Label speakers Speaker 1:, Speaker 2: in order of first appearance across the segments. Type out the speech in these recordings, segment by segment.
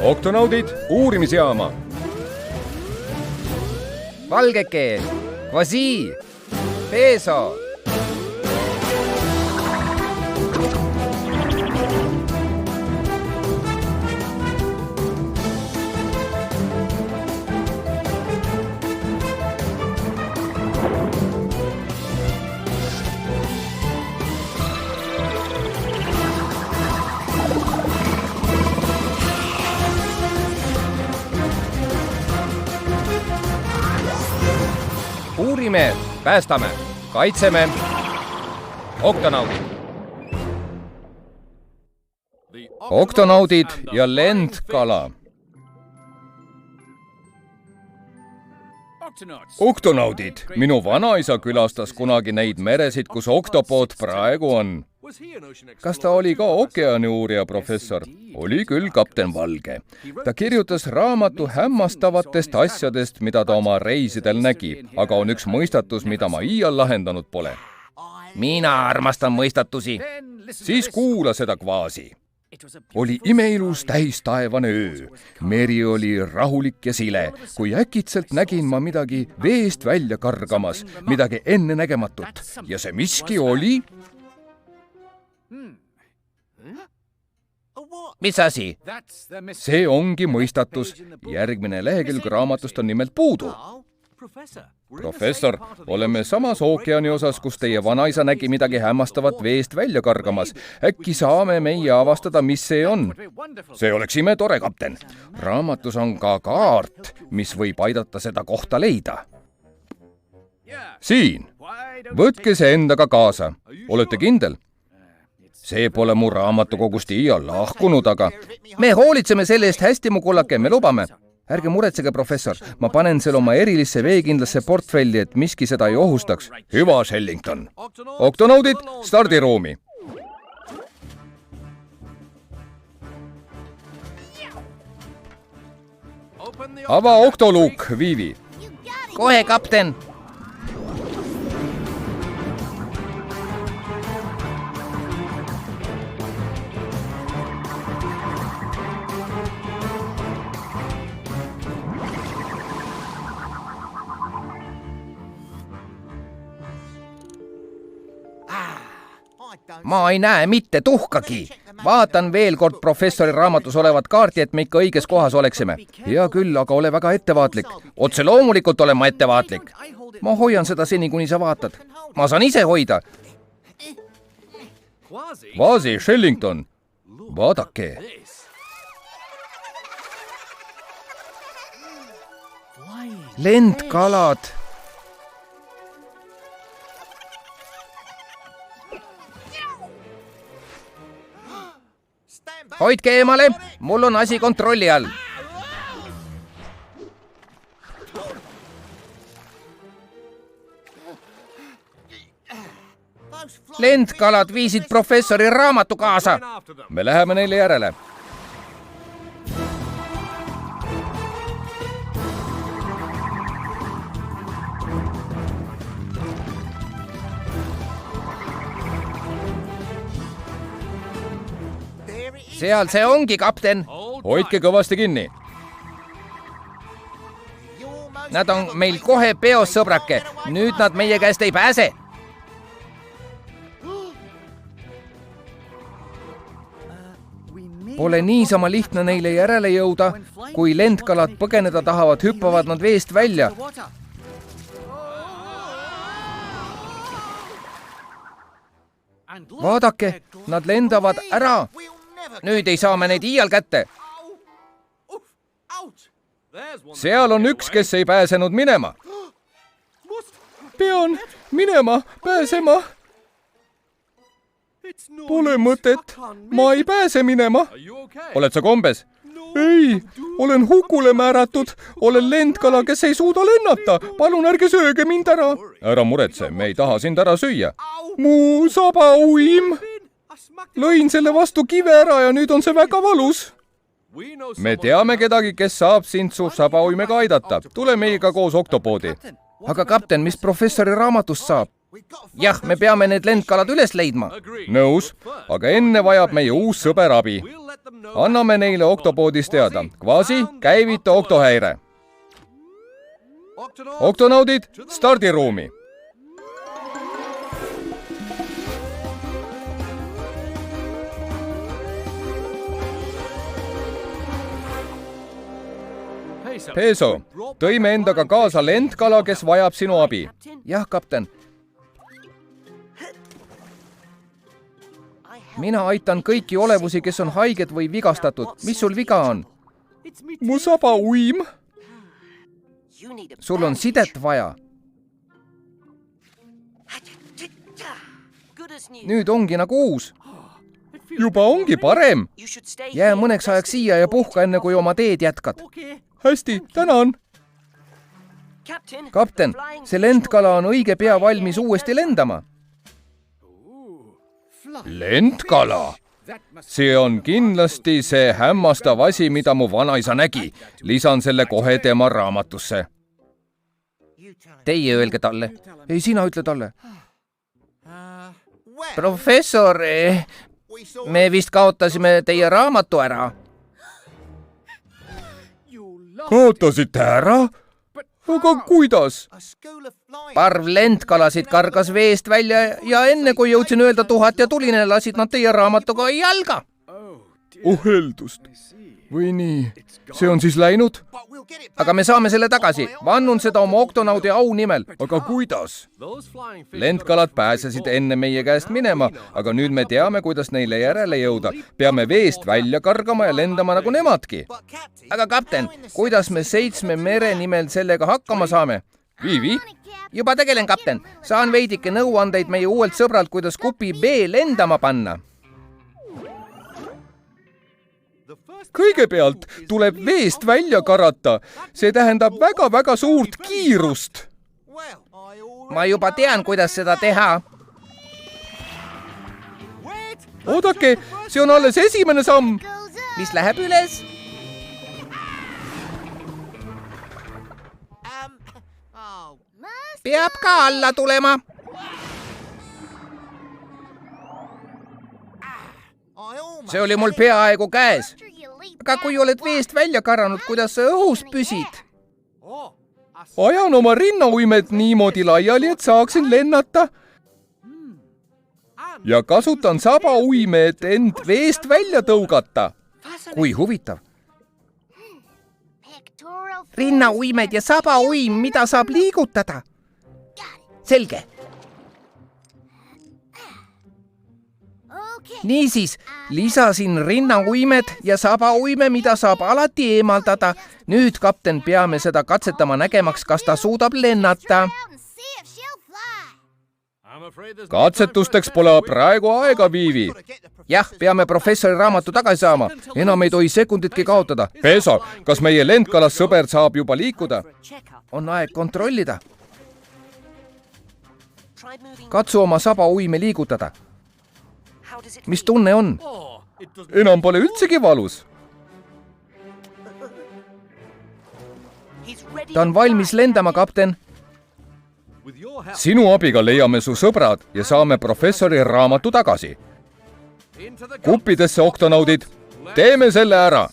Speaker 1: Oktonaudid uurimisjaama.
Speaker 2: Valgekeel, Kvasi, Peeso. Uurime, päästame, kaitseme. Oktonaudid. Oktonaudid ja lendkala.
Speaker 1: Oktonaudid. Minu vanaisa külastas kunagi neid meresid, kus oktopood praegu on. Kas ta oli ka ookeaniuurija professor? Oli küll kapten Valge. Ta kirjutas raamatu hämmastavatest asjadest, mida ta oma reisidel nägi, aga on üks mõistatus, mida ma iial lahendanud pole.
Speaker 2: Mina armastan mõistatusi.
Speaker 1: Siis kuula seda Kvasi. Oli imeilus täistaevane öö. Meri oli rahulik ja sile, kui äkitselt nägin ma midagi veest välja kargamas, midagi ennenägematut. Ja see miski oli...
Speaker 2: Mis asi?
Speaker 1: See ongi mõistatus. Järgmine lehekülg raamatust on nimelt puudu. Professor, oleme samas ookeani osas, kus teie vanaisa nägi midagi hämmastavat veest välja kargamas. Äkki saame meie avastada, mis see on? See oleks imetore, kapten. Raamatus on ka kaart, mis võib aidata seda kohta leida. Siin. Võtke see endaga kaasa. Olete kindel? See pole mu raamatukogust iial lahkunud, aga...
Speaker 2: Me hoolitseme selle eest hästi, mu kullake, me lubame. Ärge muretsege, professor. Ma panen selle oma erilisse veekindlasse portfelli, et miski seda ei ohustaks.
Speaker 1: Hüva, Shellington. Oktonaudid, stardiruumi. Ava oktoluuk, Viivi.
Speaker 2: Kohe, kapten. Ma ei näe mitte tuhkagi. Vaatan veel kord professori raamatus olevat kaarti, et me ikka õiges kohas oleksime. Hea küll, aga ole väga ettevaatlik. Otse loomulikult olen ma ettevaatlik. Ma hoian seda seni, kuni sa vaatad. Ma saan ise hoida.
Speaker 1: Kvasi, Shellington. Vaadake.
Speaker 2: Lendkalad. Hoidke eemale, mul on asi kontrolli all. Lendkalad viisid professori raamatu kaasa.
Speaker 1: Me läheme neile järele.
Speaker 2: Seal see ongi, kapten.
Speaker 1: Hoidke kõvasti kinni.
Speaker 2: Nad on meil kohe peos, sõbrake. Nüüd nad meie käest ei pääse. Pole niisama lihtne neile järele jõuda. Kui lendkalad põgeneda tahavad, hüppavad nad veest välja. Vaadake, nad lendavad ära. Nüüd ei saa me neid iial kätte.
Speaker 1: Seal on üks, kes ei pääsenud minema. Pean minema, pääsema. Pole mõtet. Ma ei pääse minema. Oled sa kombes? Ei, olen hukule määratud. Olen lendkala, kes ei suuda lennata. Palun ärge sööge mind ära. Ära muretse, me ei taha sind ära süüa. Mu sabauim. Lõin selle vastu kive ära ja nüüd on see väga valus. Me teame kedagi, kes saab sind su sabauimega aidata. Tule meiega koos oktopoodi.
Speaker 2: Aga kapten, mis professori raamatust saab? Jah, me peame need lendkalad üles leidma.
Speaker 1: Nõus, aga enne vajab meie uus sõber abi. anname neile oktopoodis teada. Kvasi, käivita oktohäire. Oktonaudid, stardiruumi. Peso, tõime endaga kaasa lendkala, kes vajab sinu abi.
Speaker 2: jah, kapten. mina aitan kõiki olevusi, kes on haiged või vigastatud. mis sul viga on?
Speaker 1: Mu saba uim.
Speaker 2: sul on sidet vaja. nüüd ongi nagu uus.
Speaker 1: Juba ongi parem.
Speaker 2: jää mõneks ajaks siia ja puhka, enne kui oma teed jätkad.
Speaker 1: Hästi, tänan.
Speaker 2: kapten, see lendkala on õige pea valmis uuesti lendama.
Speaker 1: Lendkala? See on kindlasti see hämmastav asi, mida mu vanaisa nägi. Lisan selle kohe tema raamatusse.
Speaker 2: Teie öelge talle. ei, sina ütle talle. professor, me vist kaotasime teie raamatu ära.
Speaker 1: Kaotasite ära? Aga kuidas?
Speaker 2: parv lendkalasid kargas veest välja ja enne kui jõudsin öelda 1000 ja tuline, lasid nad teie raamatuga jalga.
Speaker 1: Oh heldust. Või nii? See on siis läinud?
Speaker 2: aga me saame selle tagasi. vannun seda oma oktonaudi au nimel.
Speaker 1: Aga kuidas? Lendkalad pääsesid enne meie käest minema, aga nüüd me teame, kuidas neile järele jõuda. Peame veest välja kargama ja lendama nagu nemadki.
Speaker 2: aga kapten, kuidas me 7 mere nimel sellega hakkama saame?
Speaker 1: Viivi?
Speaker 2: juba tegelen, kapten. saan veidike nõuandeid meie uuelt sõbralt, kuidas kupi B lendama panna.
Speaker 1: Kõigepealt tuleb veest välja karata. See tähendab väga-väga suurt kiirust.
Speaker 2: ma juba tean, kuidas seda teha.
Speaker 1: Oodake, see on alles esimene samm.
Speaker 2: mis läheb üles? peab ka alla tulema. see oli mul peaaegu käes. aga kui oled veest välja karanud, kuidas sa õhus püsid?
Speaker 1: Ajan oma rinnauimed niimoodi laiali, et saaksin lennata. Ja kasutan sabauime, et end veest välja tõugata.
Speaker 2: kui huvitav. rinnauimed ja sabauim, mida saab liigutada. selge. niisiis, lisasin rinnauimed ja sabauime, mida saab alati eemaldada. nüüd, kapten, peame seda katsetama, nägemaks, kas ta suudab lennata.
Speaker 1: Katsetusteks pole praegu aega, Viivi.
Speaker 2: jah, peame professori raamatu tagasi saama. enam ei tohi sekunditki kaotada.
Speaker 1: Peso, kas meie lendkalas sõber saab juba liikuda?
Speaker 2: on aeg kontrollida. katsu oma sabauime liigutada. mis tunne on?
Speaker 1: Enam pole üldsegi valus.
Speaker 2: ta on valmis lendama, kapten.
Speaker 1: Sinu abiga leiame su sõbrad ja saame professori raamatu tagasi. Kuppidesse, oktonaudid. Teeme selle ära.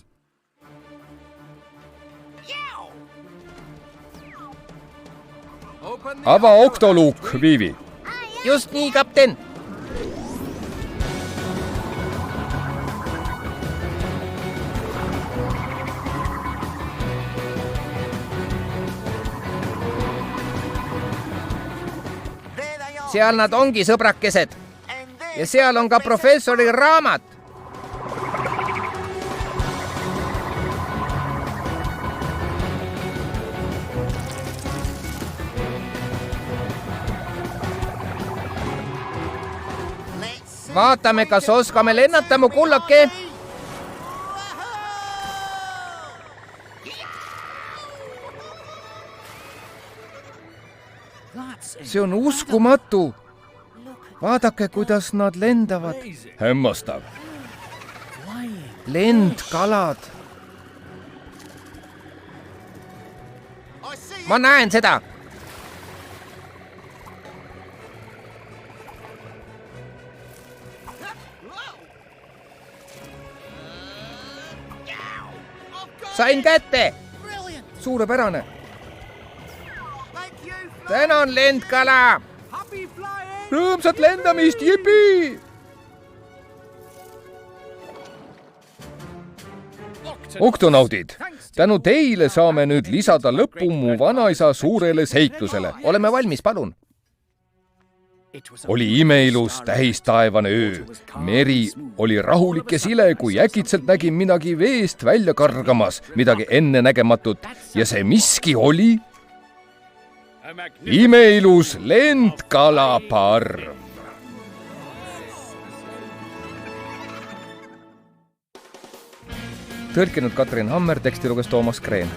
Speaker 1: Ava oktoluuk, Viivi.
Speaker 2: just nii, kapten. seal nad ongi, sõbrakesed. ja seal on ka professori raamat. vaatame, kas oskame lennata, mu kullake. see on uskumatu. vaadake, kuidas nad lendavad.
Speaker 1: Hämmastav.
Speaker 2: lendkalad. ma näen seda. sain kätte! Suurepärane! Tänan, lendkala! Rõõmsat lendamist, jipi! Oktonaudid, tänu teile saame nüüd lisada lõpu mu vanaisa suurele seiklusele. Oleme valmis, palun! Oli imeilus tähistaevane öö. Meri oli rahulik ja sile, kui äkitselt nägin midagi veest välja kargamas, midagi ennenägematut. Ja see miski oli imeilus lendkalaparv. Tõlkinud Katrin Hammer, teksti luges Toomas Kreen.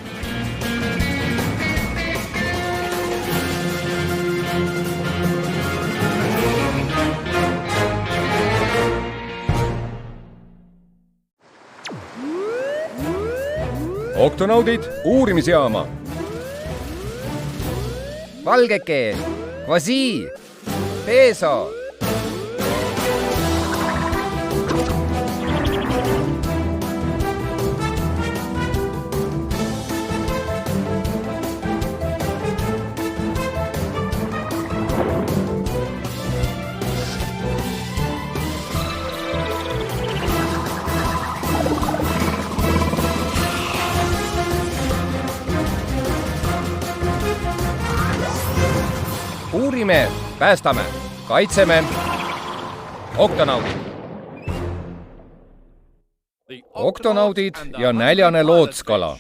Speaker 2: Oktonaudid, uurimisjaama. Valgeke, Kvasi, Peeso. Uurime, päästame, kaitseme. Oktonaudid. Oktonaudid ja näljane lootskala.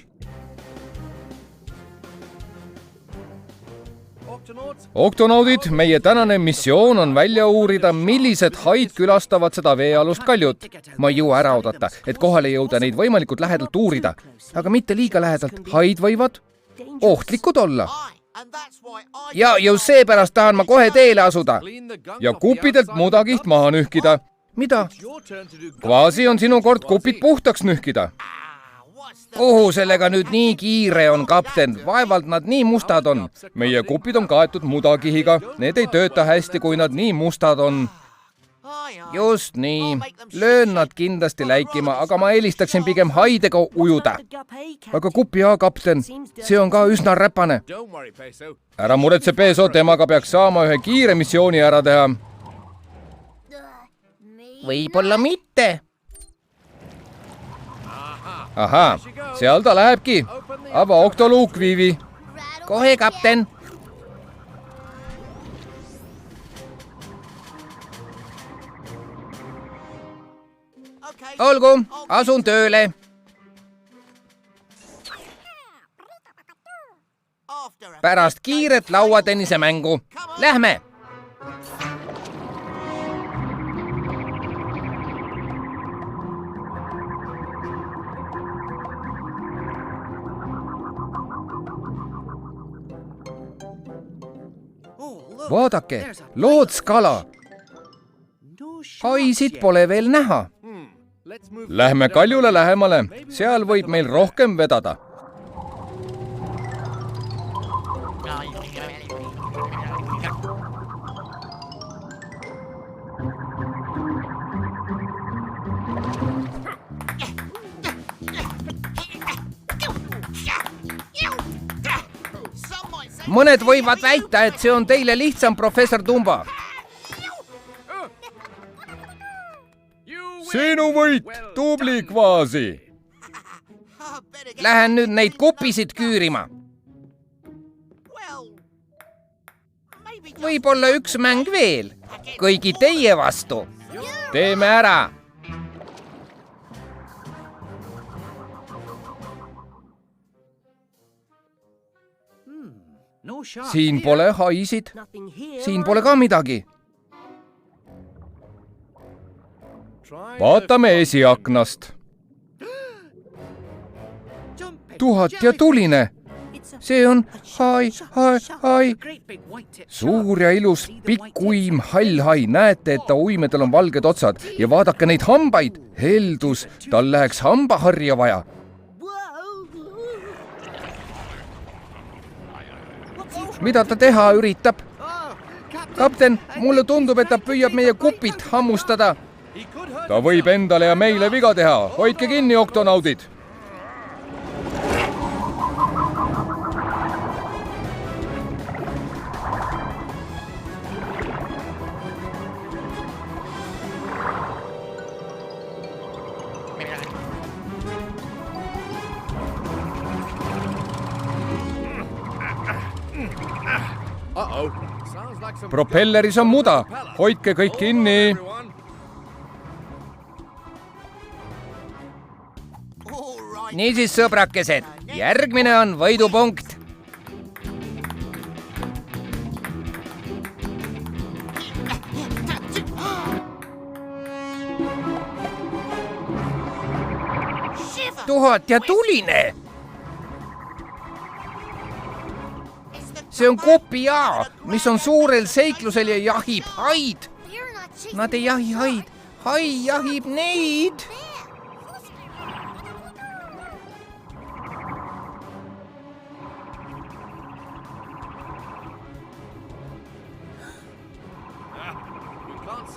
Speaker 2: Oktonaudid, meie tänane missioon on välja uurida, millised haid külastavad seda veealust kaljut. Ma ei jõua ära oodata, et kohale jõuda neid võimalikult lähedalt uurida. Aga mitte liiga lähedalt. Haid võivad ohtlikud olla. Ja just seepärast tahan ma kohe teele asuda. Ja kuppidelt mudakiht maha nühkida. Mida? Kvasi on sinu kord kupid puhtaks nühkida. Kuhu sellega nüüd nii kiire on, kapten? Vaevalt nad nii mustad on. Meie kupid on kaetud mudakihiga. Need ei tööta hästi, kui nad nii mustad on. Just nii. Löön nad kindlasti läikima, aga ma eelistaksin pigem haidega ujuda. Aga kupi kapten, see on ka üsna räpane. Ära muretse, Peeso, temaga peaks saama ühe kiire missiooni ära teha. Võib-olla mitte. Ahaa, seal ta lähebki. Ava oktoluuk, Viivi. Kohe, kapten. Olgu, asun tööle. Pärast kiiret lauatennise mängu. Lähme! Vaadake, lootskala. Haisid pole veel näha. Lähme kaljule lähemale, seal võib meil rohkem vedada. Mõned võivad väita, et see on teile lihtsam, professor Tumba.
Speaker 1: Sinu võit, tubli Kvasi.
Speaker 2: Lähen nüüd neid kupisid küürima. Võib-olla üks mäng veel. Kõigi teie vastu. Teeme ära. Siin pole haisid. Siin pole ka midagi. Vaatame esiaknast. Tuhat ja tuline. See on hai. Suur ja ilus pikk uim hall hai. Näete, et ta uimedel on valged otsad. Ja vaadake neid hambaid. Heldus, tal läheks hambaharja vaja. Mida ta teha üritab? Kapten, mulle tundub, et ta püüab meie kupid hammustada. Ta võib endale ja meile viga teha. Hoidke kinni, oktonaudid.
Speaker 1: propelleris on muda, hoidke kõik kinni.
Speaker 2: Niisiis, sõbrakesed, järgmine on võidupunkt. Tuhat ja tuline. See on Kupi A, mis on suurel seiklusel ja jahib haid. Nad ei jahi haid, hai jahib neid.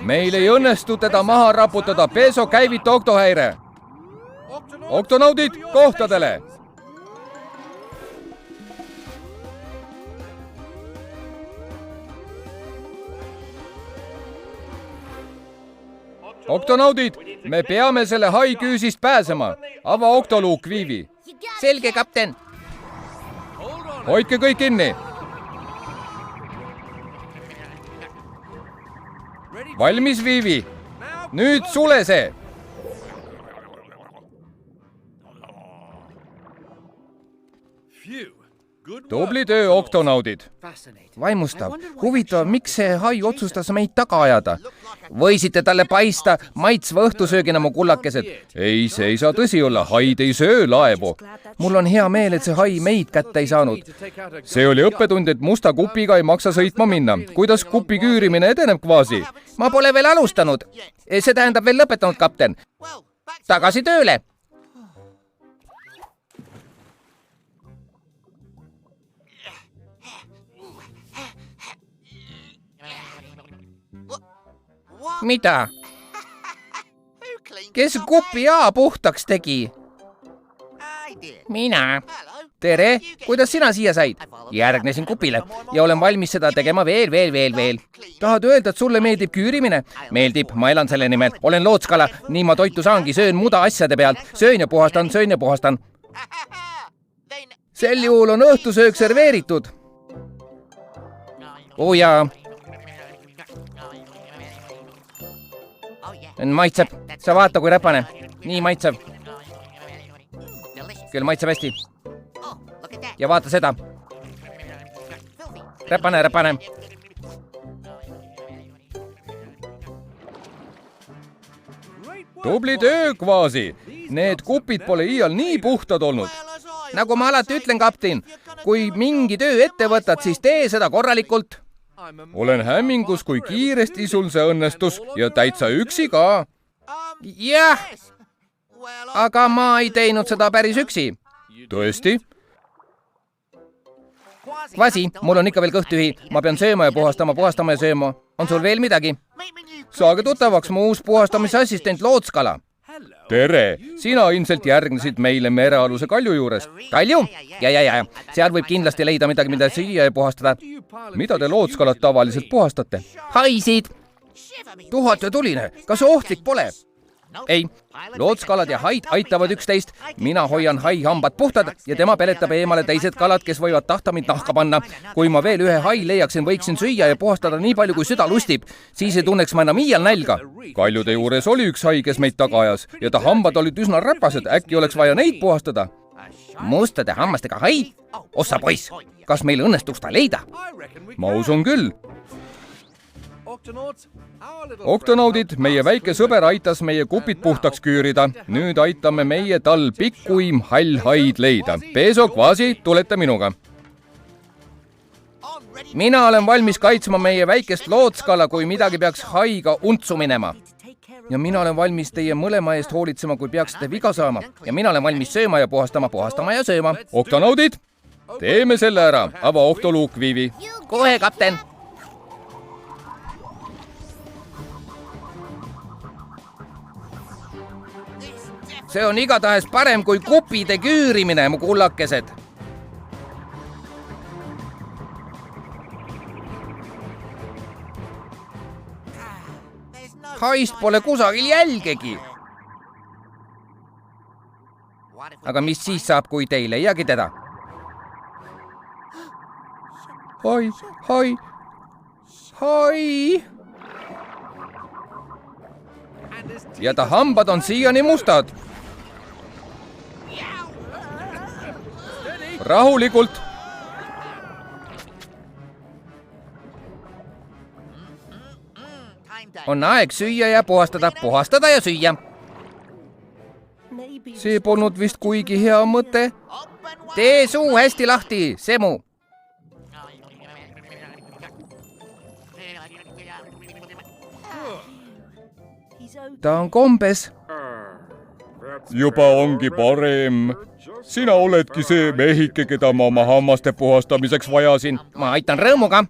Speaker 1: Meil ei õnnestu teda maha raputada, Peso käivita oktohäire. Oktonaudid kohtadele. Oktonaudid, me peame selle hai küüsist pääsema. Ava oktoluuk, Viivi.
Speaker 2: Selge, kapten.
Speaker 1: Hoidke kõik kinni. Valmis, Viivi. Nüüd sule see. Tubli töö, oktonaudid.
Speaker 2: Vaimustav, huvitav, miks see hai otsustas meid taga ajada? Võisite talle paista maitsva õhtusöögina, mu kullakesed.
Speaker 1: Ei, see ei saa tõsi olla, haid ei söö laevu.
Speaker 2: Mul on hea meel, et see hai meid kätte ei saanud.
Speaker 1: See oli õppetund, et musta kupiga ei maksa sõitma minna. Kuidas kupi küürimine edeneb, Kvasi?
Speaker 2: Ma pole veel alustanud. See tähendab veel lõpetanud, kapten. Tagasi tööle. Mida? Kes Kupi A puhtaks tegi? Mina. Tere, kuidas sina siia said? Järgnesin Kupile ja olen valmis seda tegema veel. Tahad öelda, et sulle meeldib küürimine? Meeldib, ma elan selle nimel. Olen lootskala, nii ma toitu saangi, söön muda asjade pealt. Söön ja puhastan. Sel juhul on õhtusöök serveeritud. Oo jaa. Maitseb. Sa vaata, kui räpane. Nii maitseb. Küll maitseb hästi. Ja vaata seda. Räpane.
Speaker 1: Tubli töö, Kvasi. Need kupid pole iial nii puhtad olnud.
Speaker 2: Nagu ma alati ütlen, kapten, kui mingi töö ette võtad, siis tee seda korralikult.
Speaker 1: Olen hämmingus, kui kiiresti sul see õnnestus ja täitsa üksi ka.
Speaker 2: Jah, aga ma ei teinud seda päris üksi.
Speaker 1: Tõesti?
Speaker 2: Kvasi, mul on ikka veel kõht tühi. Ma pean sööma ja puhastama ja sööma. On sul veel midagi? Saage tuttavaks mu uus puhastamisassistent Lootskala.
Speaker 1: Tere, sina ilmselt järgnesid meile merealuse kalju juures.
Speaker 2: Kalju? Ja. Seal võib kindlasti leida midagi, mida süüa ja puhastada.
Speaker 1: Mida te Lootskalat tavaliselt puhastate?
Speaker 2: Haisid. Tuhat ja tuline, kas ohtlik pole? Ei, lootskalad ja haid aitavad üksteist. Mina hoian hai hambad puhtad ja tema peletab eemale teised kalad, kes võivad tahta mind nahka panna. Kui ma veel ühe hai leiaksin, võiksin süüa ja puhastada nii palju, kui süda lustib. Siis ei tunneks ma enam iial nälga.
Speaker 1: Kaljude juures oli üks hai, kes meid taga ajas ja ta hambad olid üsna räpased. Äkki oleks vaja neid puhastada?
Speaker 2: Mustade hammastega hai? Ossa poiss, kas meil õnnestuks ta leida?
Speaker 1: Ma usun küll. Oktonaudid, meie väike sõber aitas meie kupid puhtaks küürida. Nüüd aitame meie tal pikkuim hall haid leida. Peso, Kvasi, tulete minuga.
Speaker 2: Mina olen valmis kaitsma meie väikest lootskala, kui midagi peaks haiga untsu minema. Ja mina olen valmis teie mõlema eest hoolitsema, kui peaksite viga saama. Ja mina olen valmis sööma ja puhastama ja sööma.
Speaker 1: Oktonaudid, teeme selle ära. Ava oktoluuk, Viivi.
Speaker 2: Kohe, kapten. See on igatahes parem kui kupide küürimine, mu kullakesed. Haist pole kusagil jälgegi. Aga mis siis saab, kui te ei leiagi teda? hai, hai, hai. Ja ta hambad on siiani mustad. Rahulikult. On aeg süüa ja puhastada, puhastada ja süüa. See polnud vist kuigi hea mõte. Tee suu hästi lahti, Semu. Ta on kombes.
Speaker 1: Juba ongi parem. Sina oledki see mehike, keda ma oma hammaste puhastamiseks vajasin.
Speaker 2: Ma aitan rõõmuga.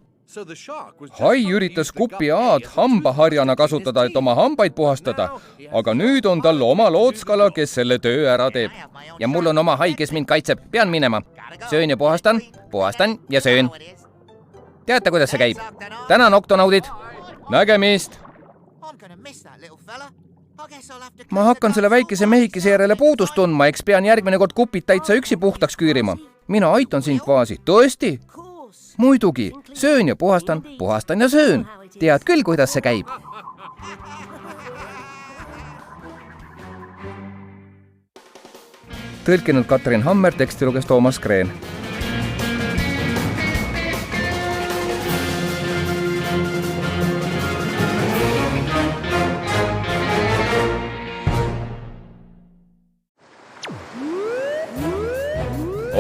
Speaker 1: Hai üritas kupi A-d hambaharjana kasutada, et oma hambaid puhastada, aga nüüd on tal oma lootskala, kes selle töö ära teeb.
Speaker 2: Ja mul on oma hai, kes mind kaitseb. Pean minema. Söön ja puhastan, puhastan ja söön. Teate, kuidas see käib? Tänan, oktonaudid.
Speaker 1: Nägemist!
Speaker 2: Ma hakkan selle väikese mehikese järele puudust tundma, eks pean järgmine kord kupid täitsa üksi puhtaks küürima. Mina aitan sind, Kvaasi. Tõesti? Muidugi. Söön ja puhastan, puhastan ja söön. Tead küll, kuidas see käib. Tõlkinud Katrin Hammer, teksti luges Toomas Kreen.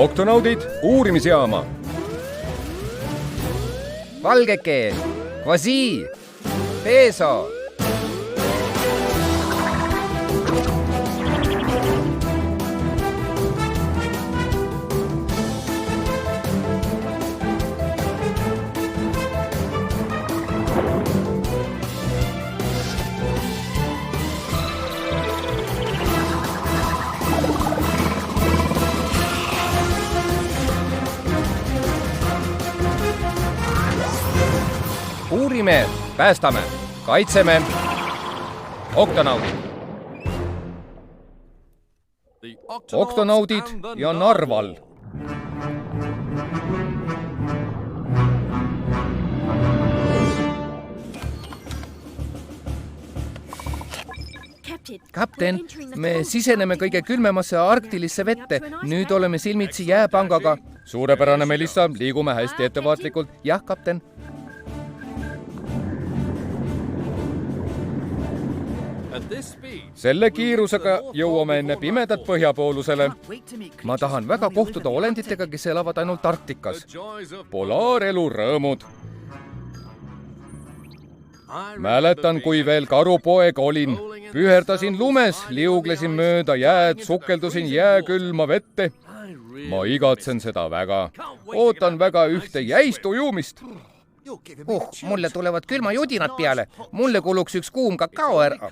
Speaker 1: Oktonaudid, uurimisjaama.
Speaker 2: Valgeke, Kvasi, Peeso. Uurime, päästame, kaitseme. Oktonaudid.
Speaker 1: Oktonaudid ja Narval.
Speaker 2: Kapten, me siseneme kõige külmemasse arktilisse vette. Nüüd oleme silmitsi jääpangaga.
Speaker 1: Suurepärane, Melissa, liigume hästi ettevaatlikult.
Speaker 2: Jah, kapten.
Speaker 1: Selle kiirusega jõuame enne pimedat põhjapoolusele.
Speaker 2: Ma tahan väga kohtuda olenditega, kes elavad ainult Arktikas.
Speaker 1: Polaarelu rõõmud. Mäletan, kui veel karupoeg olin. Püherdasin lumes, liuglesin mööda jääd, sukeldusin jääkülma vette. Ma igatsen seda väga. Ootan väga ühte jäist ujumist.
Speaker 2: Mulle tulevad külmajudinad peale. Mulle kuluks üks kuum kakao ära.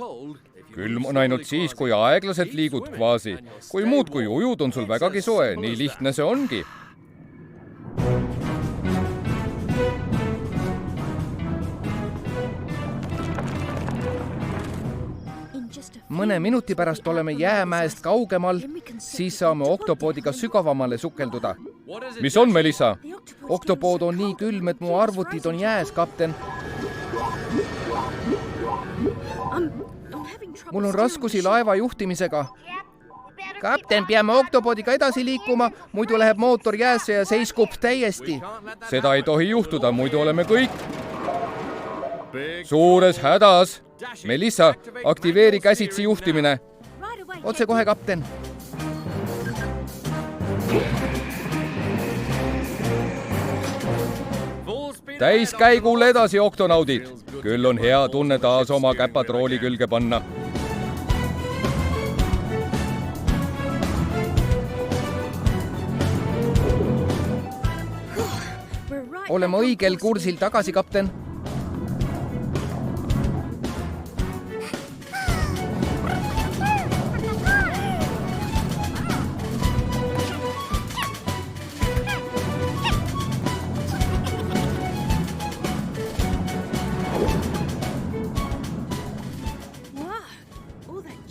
Speaker 1: Külm on ainult siis, kui aeglaselt liigud, Kvasi. Kui muud kui ujud, on sul vägagi soe. Nii lihtne see ongi.
Speaker 2: Mõne minuti pärast oleme jäämäest kaugemal, siis saame oktopoodiga sügavamale sukelduda.
Speaker 1: Mis on, Melissa?
Speaker 2: Oktopood on nii külm, et mu arvutid on jääs, kapten. Mul on raskusi laeva juhtimisega. Kapten, peame oktopoodiga edasi liikuma, muidu läheb mootor jäässe ja seiskub täiesti.
Speaker 1: Seda ei tohi juhtuda, muidu oleme kõik suures hädas. Melissa, aktiveeri käsitsi juhtimine.
Speaker 2: Otse kohe, kapten.
Speaker 1: Täiskäigul edasi, oktonaudid. Küll on hea tunne taas oma käpad rooli külge panna.
Speaker 2: Oleme õigel kursil tagasi, kapten.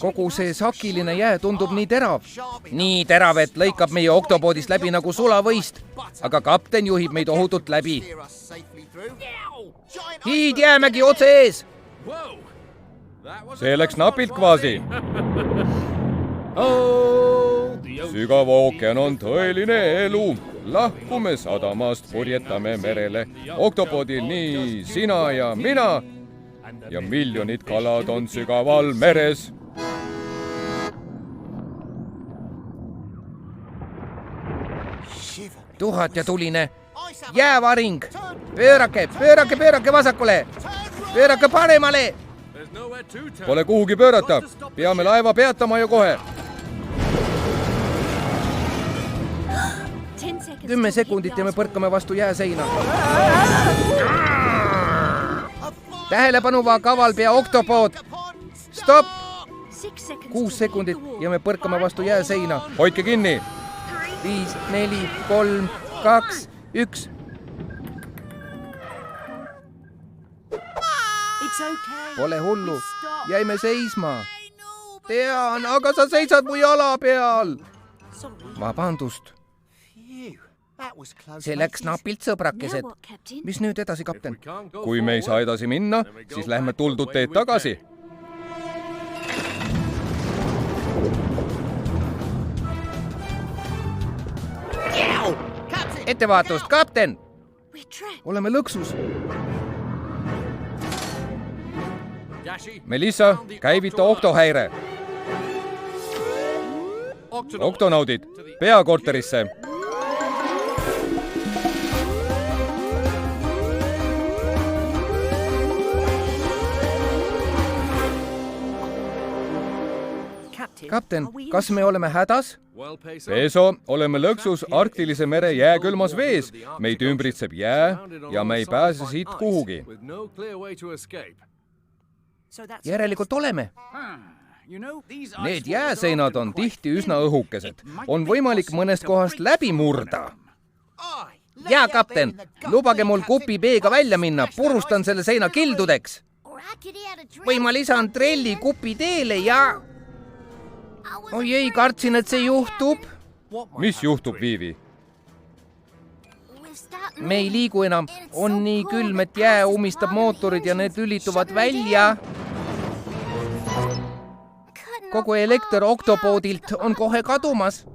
Speaker 2: kogu see sakiline jää tundub nii terav. Nii terav, et lõikab meie oktopoodist läbi nagu sulavõist. Aga kapten juhib meid ohutult läbi. Hiidjäämägi otse ees!
Speaker 1: See läks napilt kvaasi. Sügav ookean on tõeline elu. Lahkume sadamast, purjetame merele. Oktopoodil nii sina ja mina. Ja miljonid kalad on sügaval meres.
Speaker 2: Tuhat ja tuline. Jäävaring. Pöörake vasakule. Pöörake paremale.
Speaker 1: Pole kuhugi pöörata. Peame laeva peatama ja kohe.
Speaker 2: 10 sekundit ja me põrkame vastu jääseina. Tähelepanu, kavalpea oktopood. Stopp! 6 sekundit ja me põrkame vastu jääseina.
Speaker 1: Hoidke kinni.
Speaker 2: 5, 4, 3, 2, 1. Pole hullu. Jäime seisma. Tean, aga sa seisad mu jala peal. Vabandust. See läks napilt, sõbrakesed. Mis nüüd edasi, kapten?
Speaker 1: Kui me ei saa edasi minna, siis lähme tuldud teed tagasi.
Speaker 2: Ettevaatust, kapten! Oleme lõksus.
Speaker 1: Melissa, käivita oktohäire. Oktonaudid, peakorterisse.
Speaker 2: Kapten, kas me oleme hädas?
Speaker 1: Peso, oleme lõksus Arktilise mere jääkülmas vees. Meid ümbritseb jää ja me ei pääse siit kuhugi.
Speaker 2: Järelikult oleme.
Speaker 1: Need jääseinad on tihti üsna õhukesed. On võimalik mõnest kohast läbi murda.
Speaker 2: Jaa, kapten, lubage mul kupi B-ga välja minna. Purustan selle seina kildudeks. Või ma lisan trelli kupi teele ja... Oi ei, kartsin, et see juhtub.
Speaker 1: Mis juhtub, Viivi?
Speaker 2: Me ei liigu enam. On nii külm, et jää umistab mootorid ja need lülituvad välja. Kogu elekter oktopoodilt on kohe kadumas.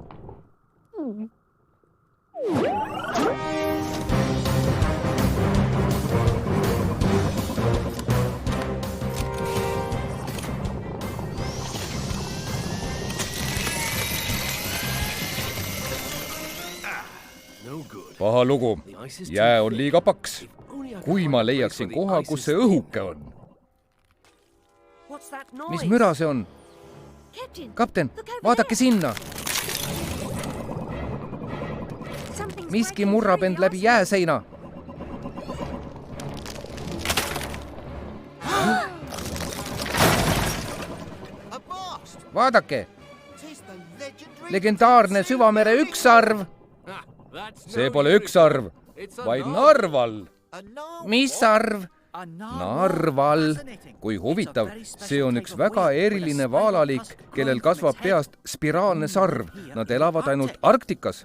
Speaker 1: Paha lugu. Jää on liiga paks. Kui ma leiaksin koha, kus see õhuke on.
Speaker 2: Mis müra see on? Kapten, vaadake sinna. Miski murrab end läbi jääseina. Vaadake. Legendaarne süvamere ükssarv.
Speaker 1: See pole ükssarv, vaid narval.
Speaker 2: Mis sarv?
Speaker 1: Narval. Kui huvitav, see on üks väga eriline vaalalik, kellel kasvab peast spiraalne sarv. Nad elavad ainult Arktikas.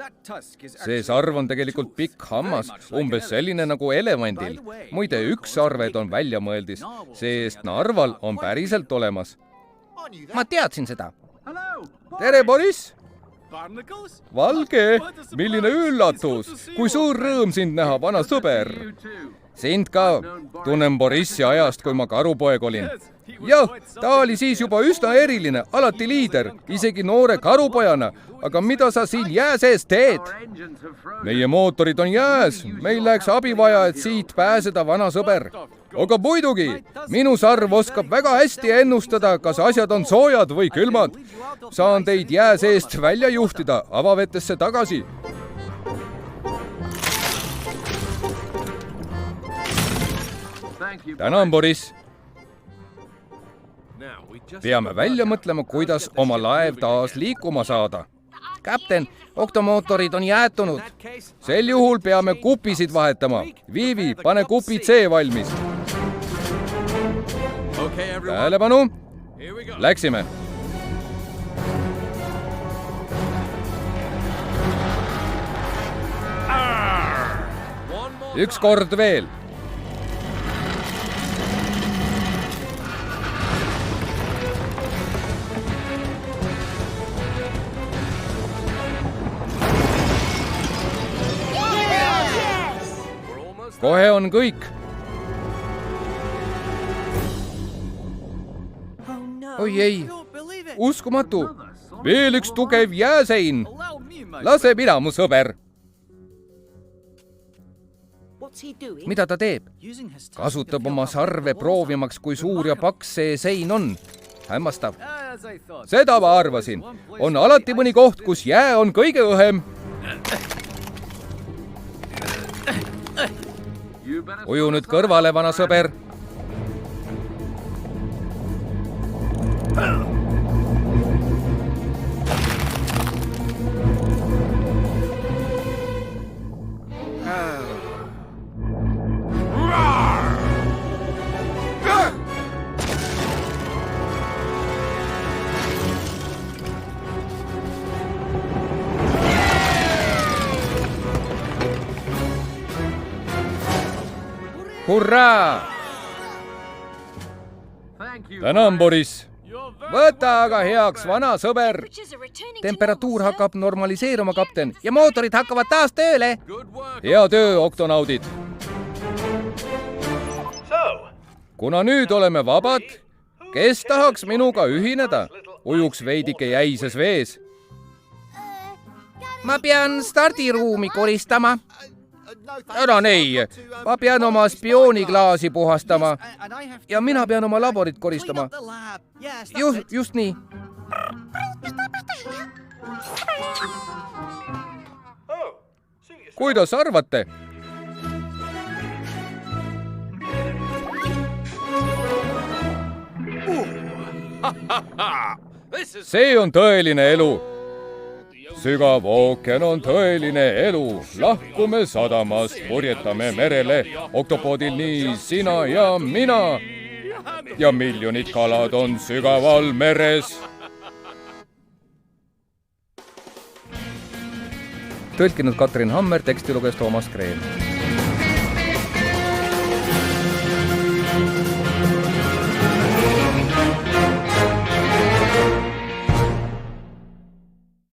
Speaker 1: See sarv on tegelikult pikk hammas, umbes selline nagu elevandil. Muide, ükssarved on väljamõeldis, see-eest narval on päriselt olemas.
Speaker 2: Ma teadsin seda.
Speaker 1: Tere, Boris! Valge, milline üllatus! Kui suur rõõm sind näha, vana sõber! Sind ka. Tunnen Borissi ajast, kui ma karupoeg olin. Jah, ta oli siis juba üsna eriline, alati liider, isegi noore karupojana. Aga mida sa siin jää sees teed? Meie mootorid on jääs. Meil läheks abi vaja, et siit pääseda, vana sõber. Aga muidugi, minu sarv oskab väga hästi ennustada, kas asjad on soojad või külmad. Saan teid jää seest välja juhtida, avavetesse tagasi. Tänan, Boris. Peame välja mõtlema, kuidas oma laev taas liikuma saada.
Speaker 2: Kapten, oktomootorid on jäätunud.
Speaker 1: Sel juhul peame kupisid vahetama. Viivi, pane kupi C valmis. Tähelepanu. Läksime.
Speaker 2: üks kord veel. kohe on kõik. oi ei, uskumatu. veel üks tugev jääsein. lase mina, mu sõber. mida ta teeb? kasutab oma sarve proovimaks, kui suur ja paks see sein on. hämmastav. seda ma arvasin. on alati mõni koht, kus jää on kõige õhem. uju nüüd kõrvale, vana sõber. hurraa! tänan, Boris. võta aga heaks, vana sõber. temperatuur hakkab normaliseeruma, kapten, ja mootorid hakkavad taas tööle. hea töö, oktonaudid. kuna nüüd oleme vabad, kes tahaks minuga ühineda? ujuks veidike jäises vees. ma pean stardiruumi koristama. enam ei, ma pean oma spiooniklaasi puhastama ja mina pean oma laborit koristama. just nii. kuidas arvate? see on tõeline elu. sügav ookean on tõeline elu. lahkume sadamast, purjetame merele. Oktopodil nii sina ja mina. ja miljonid kalad on sügaval meres. tõlkinud Katrin Hammer, teksti luges Toomas Kreen.